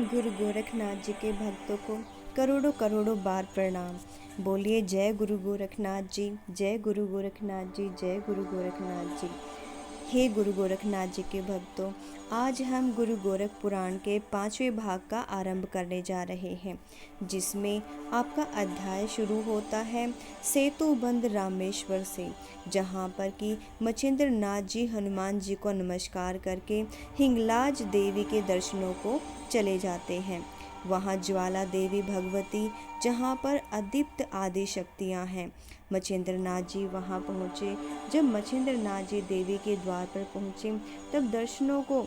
गुरु गोरखनाथ जी के भक्तों को करोड़ों करोड़ों बार प्रणाम। बोलिए जय गुरु गोरखनाथ जी, जय गुरु गोरखनाथ जी, जय गुरु गोरखनाथ जी। हे गुरु गोरखनाथ जी के भक्तों, आज हम गुरु गोरख पुराण के 5वें भाग का आरंभ करने जा रहे हैं, जिसमें आपका अध्याय शुरू होता है सेतुबंध रामेश्वर से, जहाँ पर कि मच्छिंद्र नाथ जी हनुमान जी को नमस्कार करके हिंगलाज देवी के दर्शनों को चले जाते हैं। वहाँ ज्वाला देवी भगवती, जहाँ पर अदीप्त आदि शक्तियाँ हैं। मच्छिंद्र नाथ जी वहाँ पहुँचे। जब मच्छिंद्र नाथ जी देवी के द्वार पर पहुँचे, तब दर्शनों को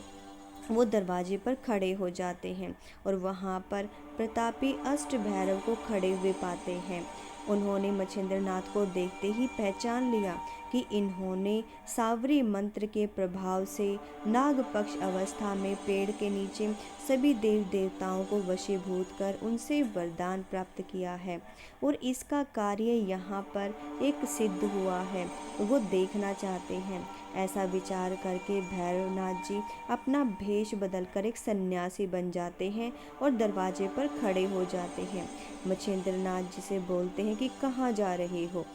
वो दरवाजे पर खड़े हो जाते हैं और वहाँ पर प्रतापी अष्ट भैरव को खड़े हुए पाते हैं। उन्होंने मच्छिंद्र नाथ को देखते ही पहचान लिया कि इन्होंने सावरी मंत्र के प्रभाव से नागपक्ष अवस्था में पेड़ के नीचे सभी देव देवताओं को वशीभूत कर उनसे वरदान प्राप्त किया है और इसका कार्य यहाँ पर एक सिद्ध हुआ है, वो देखना चाहते हैं। ऐसा विचार करके भैरवनाथ जी अपना भेष बदलकर एक सन्यासी बन जाते हैं और दरवाजे पर खड़े हो जाते हैं। मच्छिंद्र नाथ जी से बोलते हैं कि कहाँ जा रहे हो।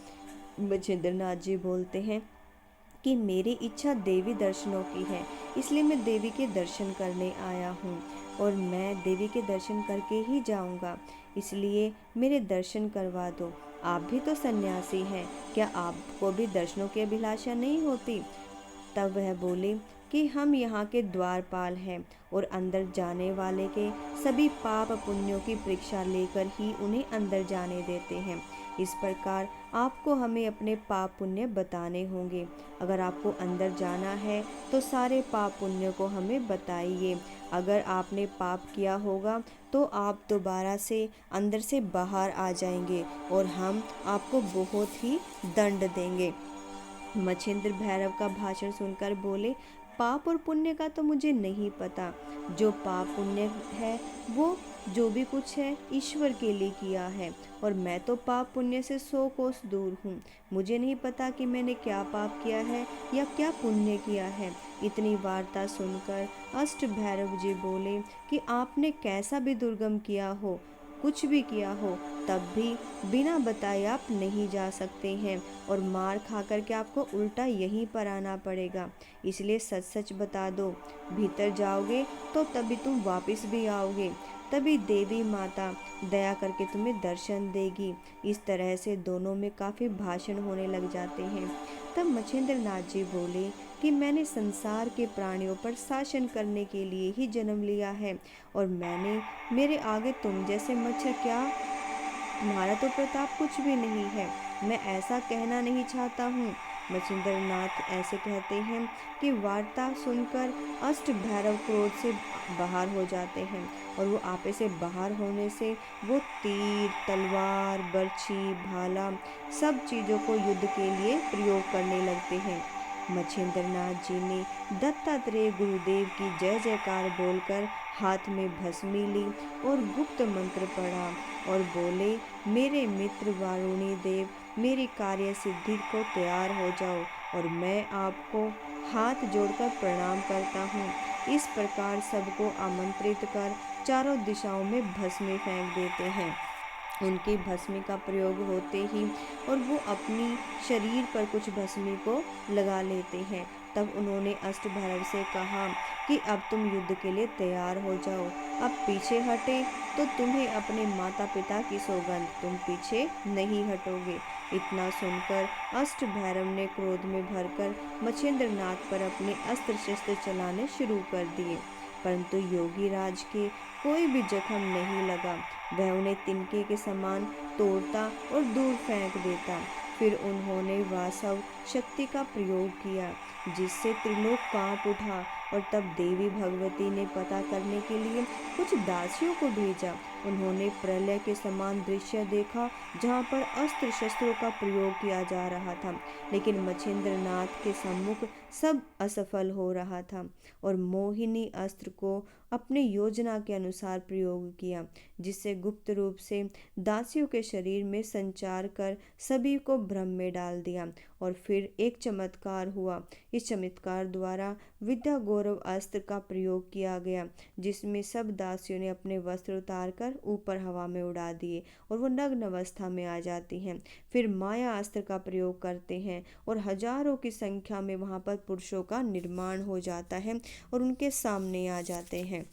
मच्छिंद्र नाथ जी बोलते हैं कि मेरी इच्छा देवी दर्शनों की है, इसलिए मैं देवी के दर्शन करने आया हूँ और मैं देवी के दर्शन करके ही जाऊँगा, इसलिए मेरे दर्शन करवा दो। आप भी तो सन्यासी हैं, क्या आपको भी दर्शनों की अभिलाषा नहीं होती? तब वह बोले कि हम यहाँ के द्वारपाल हैं और अंदर जाने वाले के सभी पाप पुण्यों की परीक्षा लेकर ही उन्हें अंदर जाने देते हैं। इस प्रकार आपको हमें अपने पाप पुण्य बताने होंगे। अगर आपको अंदर जाना है तो सारे पाप पुण्य को हमें बताइए। अगर आपने पाप किया होगा तो आप दोबारा से अंदर से बाहर आ जाएंगे और हम आपको बहुत ही दंड देंगे। मच्छिंद्र भैरव का भाषण सुनकर बोले, पाप और पुण्य का तो मुझे नहीं पता। जो पाप पुण्य है वो जो भी कुछ है ईश्वर के लिए किया है और मैं तो पाप पुण्य से 100 कोस दूर हूँ। मुझे नहीं पता कि मैंने क्या पाप किया है या क्या पुण्य किया है। इतनी वार्ता सुनकर अष्ट भैरव जी बोले कि आपने कैसा भी दुर्गम किया हो, कुछ भी किया हो, तब भी बिना बताए आप नहीं जा सकते हैं और मार खा कर के आपको उल्टा यहीं पर आना पड़ेगा। इसलिए सच सच बता दो, भीतर जाओगे तो तभी तुम वापस भी आओगे, तभी देवी माता दया करके तुम्हें दर्शन देगी। इस तरह से दोनों में काफ़ी भाषण होने लग जाते हैं। तब मच्छिंद्र नाथ जी बोले कि मैंने संसार के प्राणियों पर शासन करने के लिए ही जन्म लिया है और मेरे आगे तुम जैसे मच्छर क्या, तुम्हारा तो प्रताप कुछ भी नहीं है। मैं ऐसा कहना नहीं चाहता हूँ। मच्छिंद्र नाथ ऐसे कहते हैं कि वार्ता सुनकर अष्ट भैरव क्रोध से बाहर हो जाते हैं और वो आपे से बाहर होने से वो तीर, तलवार, बर्छी, भाला सब चीज़ों को युद्ध के लिए प्रयोग करने लगते हैं। मच्छिंद्र नाथ जी ने दत्तात्रेय गुरुदेव की जय जयकार बोलकर हाथ में भस्मी ली और गुप्त मंत्र पढ़ा और बोले, मेरे मित्र वारुणी देव, मेरी कार्य सिद्धि को तैयार हो जाओ और मैं आपको हाथ जोड़कर प्रणाम करता हूँ। इस प्रकार सबको आमंत्रित कर चारों दिशाओं में भस्मी फेंक देते हैं। उनकी भस्मी का प्रयोग होते ही और वो अपनी शरीर पर कुछ भस्मी को लगा लेते हैं। तब उन्होंने अष्ट भैरव से कहा कि अब तुम युद्ध के लिए तैयार हो जाओ। अब पीछे हटे तो तुम्हें अपने माता पिता की सौगंध, तुम पीछे नहीं हटोगे। इतना सुनकर अष्ट भैरव ने क्रोध में भरकर मच्छिंद्र नाथ पर अपने अस्त्र शस्त्र चलाने शुरू कर दिए, परंतु योगी राज के कोई भी जख्म नहीं लगा। वह उन्हें तिनके के समान तोड़ता और दूर फेंक देता। फिर उन्होंने वासव शक्ति का प्रयोग किया, जिससे त्रिलोक कांप उठा और तब देवी भगवती ने पता करने के लिए कुछ दासियों को भेजा। उन्होंने प्रलय के समान दृश्य देखा, जहाँ पर अस्त्र शस्त्रों का प्रयोग किया जा रहा था, लेकिन मच्छिंद्र नाथ के सम्मुख सब असफल हो रहा था और मोहिनी अस्त्र को अपने योजना के अनुसार प्रयोग किया, जिससे गुप्त रूप से दासियों के शरीर में संचार कर सभी को भ्रम में डाल दिया। और फिर एक चमत्कार हुआ। इस चमत्कार द्वारा विद्या गौरव अस्त्र का प्रयोग किया गया, जिसमें सब दासियों ने अपने वस्त्र उतार कर ऊपर हवा में उड़ा दिए और वो नग्न अवस्था में आ जाती हैं। फिर माया अस्त्र का प्रयोग करते हैं और हजारों की संख्या में वहाँ पर पुरुषों का निर्माण हो जाता है और उनके सामने आ जाते हैं।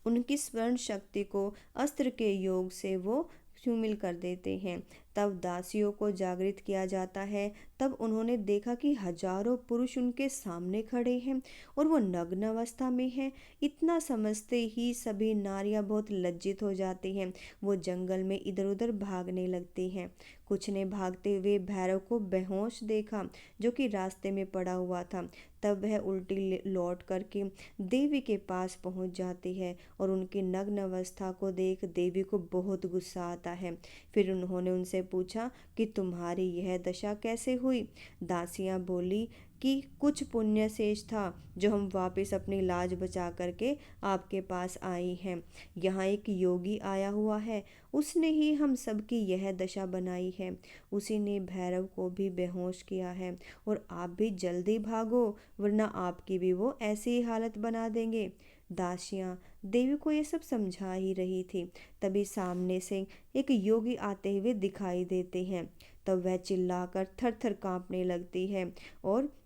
उनकी स्वर्ण शक्ति को अस्त्र के योग से वो शामिल कर देते हैं। तब दासियों को जागृत किया जाता है। तब उन्होंने देखा कि हजारों पुरुष उनके सामने खड़े हैं और वो नग्न अवस्था में हैं। इतना समझते ही सभी नारियां बहुत लज्जित हो जाती हैं। वो जंगल में इधर उधर भागने लगती हैं। कुछ ने भागते हुए भैरव को बेहोश देखा, जो कि रास्ते में पड़ा हुआ था। तब वह उल्टी लौट करके देवी के पास पहुंच जाती है और उनकी नग्न अवस्था को देख देवी को बहुत गुस्सा आता है। फिर उन्होंने उनसे पूछा कि तुम्हारी यह दशा कैसे हुई। दासियां बोली कि कुछ पुण्य शेष था जो हम वापस अपनी लाज बचा करके आपके पास आई हैं। यहाँ एक योगी आया हुआ है, उसने ही हम सबकी यह दशा बनाई है। उसी ने भैरव को भी बेहोश किया है और आप भी जल्दी भागो, वरना आपकी भी वो ऐसी ही हालत बना देंगे। दासियां देवी को ये सब समझा ही रही थी। तभी सामने से एक योगी आते हुए दिखाई देते हैं। तब वह चिल्लाकर थर थर कांपने लगती है और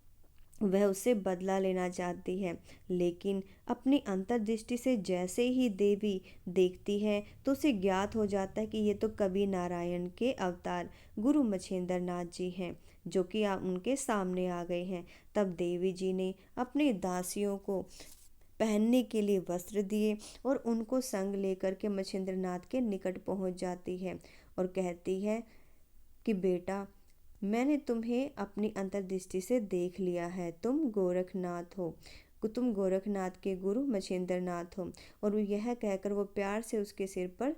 वह उससे बदला लेना चाहती है। लेकिन अपनी अंतर्दृष्टि से जैसे ही देवी देखती है तो उसे ज्ञात हो जाता है कि ये तो कवि नारायण के अवतार गुरु मछेंद्र नाथ जी हैं, जो कि उनके सामने आ गए हैं। तब देवी जी ने अपनी दासियों को पहनने के लिए वस्त्र दिए और उनको संग लेकर के मछेंद्र नाथ के निकट पहुंच जाती है और कहती है कि बेटा, मैंने तुम्हें अपनी अंतर्दृष्टि से देख लिया है। तुम गोरखनाथ के गुरु मछेंद्र नाथ हो। और यह कहकर वो प्यार से उसके सिर पर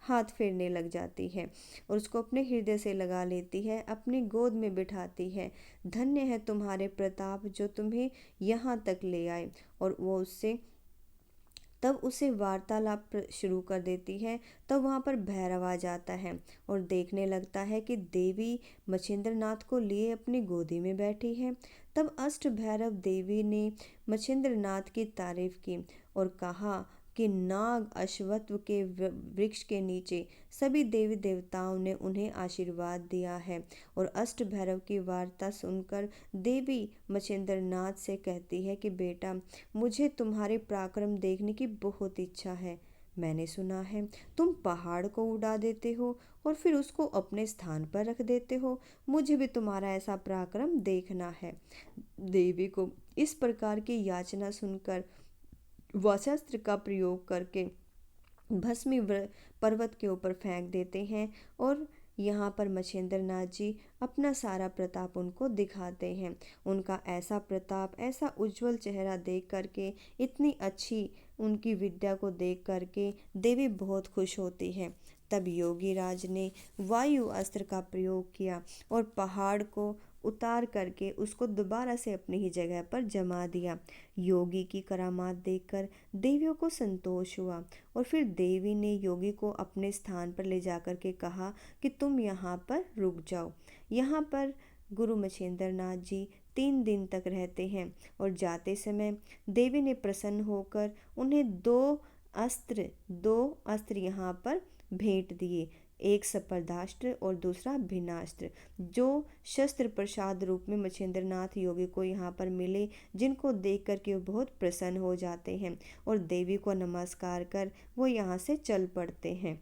हाथ फेरने लग जाती है और उसको अपने हृदय से लगा लेती है, अपनी गोद में बिठाती है। धन्य है तुम्हारे प्रताप जो तुम्हें यहाँ तक ले आए। और वो उससे तब उसे वार्तालाप शुरू कर देती है। तब वहाँ पर भैरव आ जाता है और देखने लगता है कि देवी मछेंद्र नाथ को लिए अपनी गोदी में बैठी है। तब अष्ट भैरव देवी ने मछेंद्र नाथ की तारीफ की और कहा कि नाग अश्वत्थ के वृक्ष के नीचे सभी देवी देवताओं ने उन्हें आशीर्वाद दिया है। और अष्ट भैरव की वार्ता सुनकर देवी मछेंद्र नाथ से कहती है कि बेटा, मुझे तुम्हारे पराक्रम देखने की बहुत इच्छा है। मैंने सुना है तुम पहाड़ को उड़ा देते हो और फिर उसको अपने स्थान पर रख देते हो। मुझे भी तुम्हारा ऐसा पराक्रम देखना है। देवी को इस प्रकार की याचना सुनकर वस्त्र का प्रयोग करके भस्मी पर्वत के ऊपर फेंक देते हैं और यहाँ पर मछेंद्र नाथ जी अपना सारा प्रताप उनको दिखाते हैं। उनका ऐसा प्रताप, ऐसा उज्जवल चेहरा देख करके, इतनी अच्छी उनकी विद्या को देख करके देवी बहुत खुश होती है। तब योगी राज ने वायु अस्त्र का प्रयोग किया और पहाड़ को उतार करके उसको दोबारा से अपनी ही जगह पर जमा दिया। योगी की करामात देखकर देवियों को संतोष हुआ और फिर देवी ने योगी को अपने स्थान पर ले जाकर के कहा कि तुम यहाँ पर रुक जाओ। यहाँ पर गुरु मछेंद्र नाथ जी 3 दिन तक रहते हैं और जाते समय देवी ने प्रसन्न होकर उन्हें दो अस्त्र यहाँ पर भेंट दिए, एक स्पर्धास्त्र और दूसरा भिन्नास्त्र, जो शस्त्र प्रसाद रूप में मछेंद्र नाथ योगी को यहाँ पर मिले, जिनको देख कर के वो बहुत प्रसन्न हो जाते हैं और देवी को नमस्कार कर वो यहाँ से चल पड़ते हैं।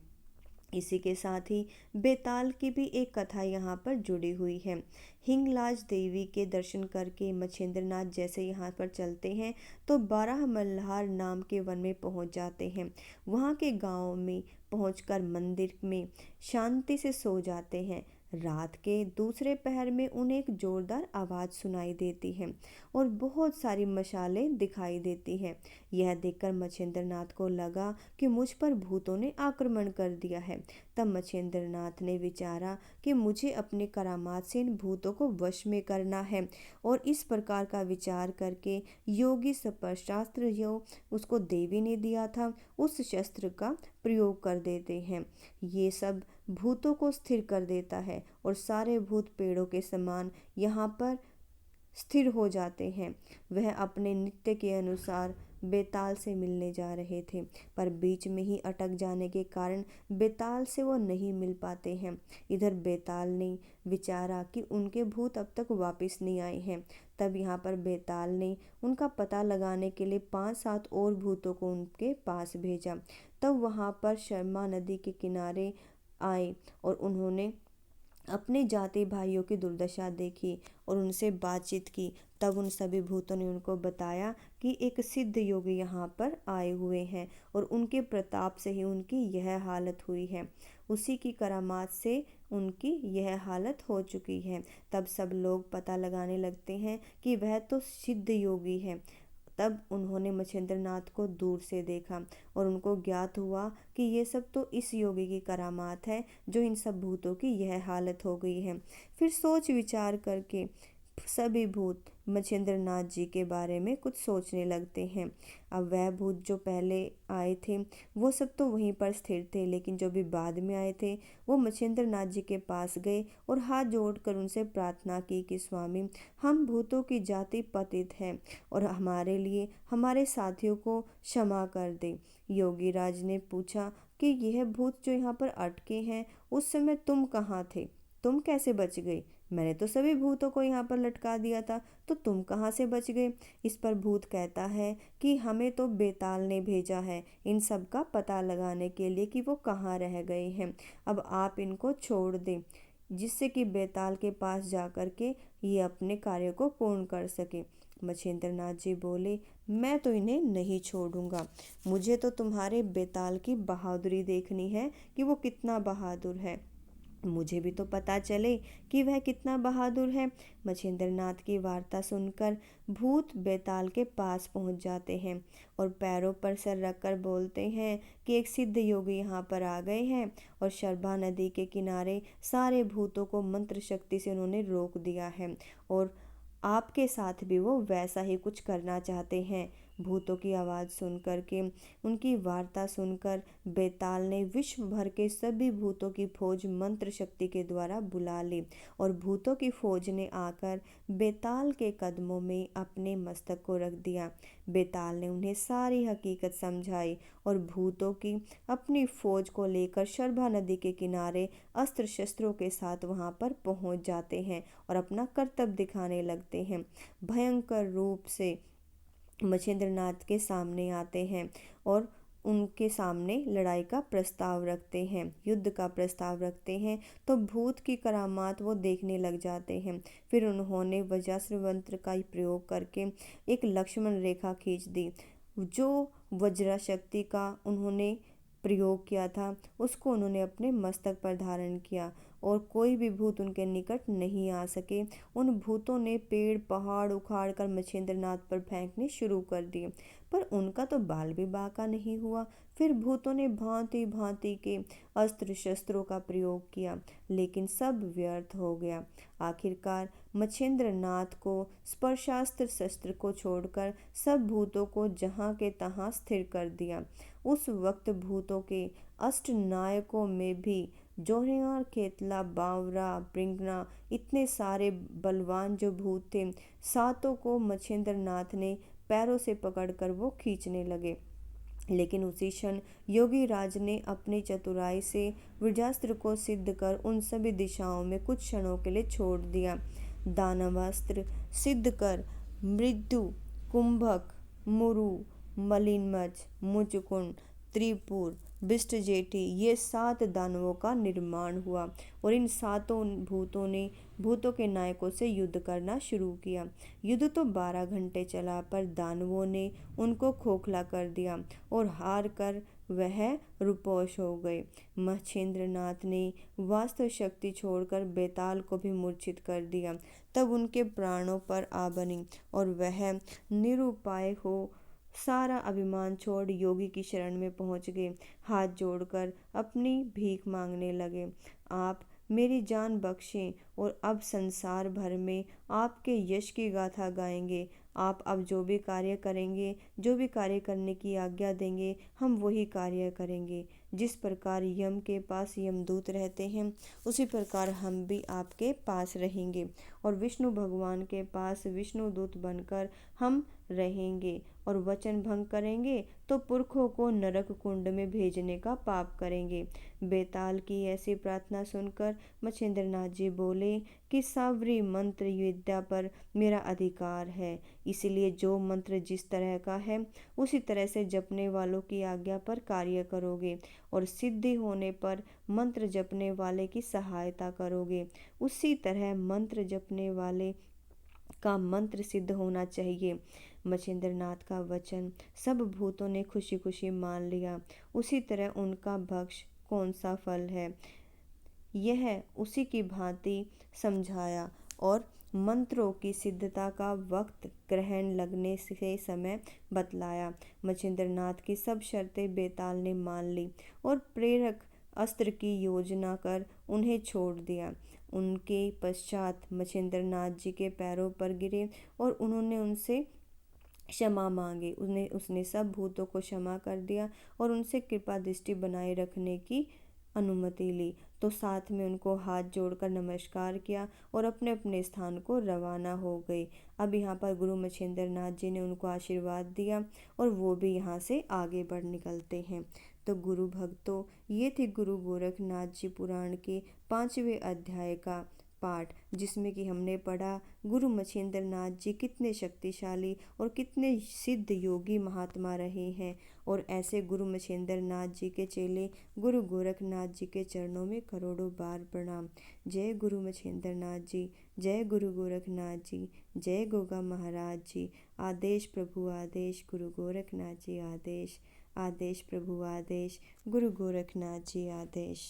इसी के साथ ही बेताल की भी एक कथा यहाँ पर जुड़ी हुई है। हिंगलाज देवी के दर्शन करके मछेंद्र नाथ जैसे यहाँ पर चलते हैं तो 12 मल्हार नाम के वन में पहुँच जाते हैं। वहाँ के गांव में पहुँचकर मंदिर में शांति से सो जाते हैं। रात के दूसरे पहर में उन्हें एक जोरदार आवाज़ सुनाई देती है और बहुत सारी मशालें दिखाई देती हैं। यह देखकर मच्छिंद्रनाथ को लगा कि मुझ पर भूतों ने आक्रमण कर दिया है। तब मच्छिंद्रनाथ ने विचारा कि मुझे अपने करामात से इन भूतों को वश में करना है, और इस प्रकार का विचार करके योगी सर्पशास्त्र जो उसको देवी ने दिया था उस शस्त्र का प्रयोग कर देते हैं। ये सब भूतों को स्थिर कर देता है और सारे भूत पेड़ों के समान यहाँ पर स्थिर हो जाते हैं। वह अपने नित्य के अनुसार बेताल से मिलने जा रहे थे, पर बीच में ही अटक जाने के कारण बेताल से वो नहीं मिल पाते हैं। इधर बेताल ने विचारा कि उनके भूत अब तक वापस नहीं आए हैं। तब यहाँ पर बेताल ने उनका पता लगाने के लिए 5-7 और भूतों को उनके पास भेजा। तब वहाँ पर शर्मा नदी के किनारे आए और उन्होंने अपने जाति भाइयों की दुर्दशा देखी और उनसे बातचीत की। तब उन सभी भूतों ने उनको बताया कि एक सिद्ध योगी यहाँ पर आए हुए हैं और उनके प्रताप से ही उनकी यह हालत हुई है, उसी की करामात से उनकी यह हालत हो चुकी है। तब सब लोग पता लगाने लगते हैं कि वह तो सिद्ध योगी है। तब उन्होंने मच्छिंद्रनाथ को दूर से देखा और उनको ज्ञात हुआ कि ये सब तो इस योगी की करामात है जो इन सब भूतों की यह हालत हो गई है। फिर सोच विचार करके सभी भूत मच्छिंद्रनाथ जी के बारे में कुछ सोचने लगते हैं। अब वह भूत जो पहले आए थे वो सब तो वहीं पर स्थिर थे, लेकिन जो भी बाद में आए थे वो मच्छिंद्रनाथ जी के पास गए और हाथ जोड़कर उनसे प्रार्थना की कि स्वामी, हम भूतों की जाति पतित हैं और हमारे लिए हमारे साथियों को क्षमा कर दे। योगी राज ने पूछा कि यह भूत जो यहाँ पर अटके हैं उस समय तुम कहाँ थे, तुम कैसे बच गए? मैंने तो सभी भूतों को यहाँ पर लटका दिया था, तो तुम कहाँ से बच गए? इस पर भूत कहता है कि हमें तो बेताल ने भेजा है इन सब का पता लगाने के लिए कि वो कहाँ रह गए हैं। अब आप इनको छोड़ दें जिससे कि बेताल के पास जा कर के ये अपने कार्य को पूर्ण कर सके। मच्छिंद्रनाथ जी बोले, मैं तो इन्हें नहीं छोड़ूंगा। मुझे तो तुम्हारे बेताल की बहादुरी देखनी है कि वो कितना बहादुर है। मुझे भी तो पता चले कि वह कितना बहादुर है। मच्छिंद्रनाथ की वार्ता सुनकर भूत बेताल के पास पहुंच जाते हैं और पैरों पर सर रखकर बोलते हैं कि एक सिद्ध योगी यहाँ पर आ गए हैं और शर्भा नदी के किनारे सारे भूतों को मंत्र शक्ति से उन्होंने रोक दिया है और आपके साथ भी वो वैसा ही कुछ करना चाहते हैं। भूतों की आवाज़ सुन कर के, उनकी वार्ता सुनकर बेताल ने विश्व भर के सभी भूतों की फौज मंत्र शक्ति के द्वारा बुला ली और भूतों की फौज ने आकर बेताल के कदमों में अपने मस्तक को रख दिया। बेताल ने उन्हें सारी हकीकत समझाई और भूतों की अपनी फौज को लेकर शर्भा नदी के किनारे अस्त्र शस्त्रों के साथ वहां पर पहुंच जाते हैं और अपना कर्तव्य दिखाने लगते हैं। भयंकर रूप से मच्छिंद्रनाथ के सामने आते हैं और उनके सामने लड़ाई का प्रस्ताव रखते हैं, युद्ध का प्रस्ताव रखते हैं। तो भूत की करामात वो देखने लग जाते हैं। फिर उन्होंने वज्रास्त्र मंत्र का प्रयोग करके एक लक्ष्मण रेखा खींच दी। जो वज्र शक्ति का उन्होंने प्रयोग किया था उसको उन्होंने अपने मस्तक पर धारण किया और कोई भी भूत उनके निकट नहीं आ सके। उन भूतों ने पेड़ पहाड़ उखाड़ कर मच्छिंद्रनाथ पर फेंकने शुरू कर दिए, पर उनका तो बाल भी बाका नहीं हुआ। फिर भूतों ने भांति भांति के अस्त्र शस्त्रों का प्रयोग किया, लेकिन सब व्यर्थ हो गया। आखिरकार मच्छिंद्रनाथ को स्पर्शास्त्र शस्त्र को छोड़कर सब भूतों को जहाँ के तहाँ स्थिर कर दिया। उस वक्त भूतों के अष्ट नायकों में भी जोहर, केतला, बावरा, ब्रिंगना, इतने सारे बलवान जो भूत थे, सातों को मच्छिंद्रनाथ ने पैरों से पकड़कर वो खींचने लगे। लेकिन उसी क्षण योगी राज ने अपनी चतुराई से वज्रास्त्र को सिद्ध कर उन सभी दिशाओं में कुछ क्षणों के लिए छोड़ दिया। दानवास्त्र सिद्ध कर मृत्यु, कुंभक, मुरु, मलिनमच, मुचकुंड, त्रिपुर, बिष्टजेठी, ये 7 दानवों का निर्माण हुआ और इन सातों भूतों ने भूतों के नायकों से युद्ध करना शुरू किया। युद्ध तो 12 घंटे चला, पर दानवों ने उनको खोखला कर दिया और हार कर वह रुपौश हो गए। मच्छिंद्रनाथ ने वास्तव शक्ति छोड़कर बेताल को भी मूर्छित कर दिया। तब उनके प्राणों पर आ बनी और वह निरुपाय हो सारा अभिमान छोड़ योगी की शरण में पहुंच गए। हाथ जोड़कर अपनी भीख मांगने लगे, आप मेरी जान बख्शें और अब संसार भर में आपके यश की गाथा गाएंगे। आप अब जो भी कार्य करेंगे, जो भी कार्य करने की आज्ञा देंगे, हम वही कार्य करेंगे। जिस प्रकार यम के पास यमदूत रहते हैं, उसी प्रकार हम भी आपके पास रहेंगे और विष्णु भगवान के पास विष्णुदूत बनकर हम रहेंगे। और वचन भंग करेंगे तो पुरखों को नरक कुंड में भेजने का पाप करेंगे। बेताल की ऐसी प्रार्थना सुनकर मच्छिंद्रनाथ जी बोले कि सावरी मंत्र विद्या पर मेरा अधिकार है, इसलिए जो मंत्र जिस तरह का है उसी तरह से जपने वालों की आज्ञा पर कार्य करोगे और सिद्धि होने पर मंत्र जपने वाले की सहायता करोगे। उसी तरह मंत्र जपने वाले का मंत्र सिद्ध होना चाहिए। मच्छिंद्रनाथ का वचन सब भूतों ने खुशी खुशी मान लिया। उसी तरह उनका भक्ष कौन सा फल है, यह उसी की भांति समझाया और मंत्रों की सिद्धता का वक्त ग्रहण लगने से समय बतलाया। मच्छिंद्रनाथ की सब शर्तें बेताल ने मान ली और प्रेरक अस्त्र की योजना कर उन्हें छोड़ दिया। उनके पश्चात मच्छिंद्रनाथ जी के पैरों पर गिरे और उन्होंने उनसे क्षमा मांगी। उसने सब भूतों को क्षमा कर दिया और उनसे कृपा दृष्टि बनाए रखने की अनुमति ली। तो साथ में उनको हाथ जोड़कर नमस्कार किया और अपने अपने स्थान को रवाना हो गए। अब यहाँ पर गुरु मच्छिंद्रनाथ जी ने उनको आशीर्वाद दिया और वो भी यहाँ से आगे बढ़ निकलते हैं। तो गुरु भक्तों, ये थे गुरु गोरखनाथ जी पुराण के 5वें अध्याय का पाठ, जिसमें कि हमने पढ़ा गुरु मच्छिंद्रनाथ जी कितने शक्तिशाली और कितने सिद्ध योगी महात्मा रहे हैं। और ऐसे गुरु मच्छिंद्रनाथ जी के चेले गुरु गोरखनाथ जी के चरणों में करोड़ों बार प्रणाम। जय गुरु मच्छिंद्रनाथ जी, जय गुरु गोरखनाथ जी, जय गोगा महाराज जी। आदेश प्रभु आदेश, गुरु गोरखनाथ जी आदेश। आदेश प्रभु आदेश, गुरु गोरखनाथ जी आदेश।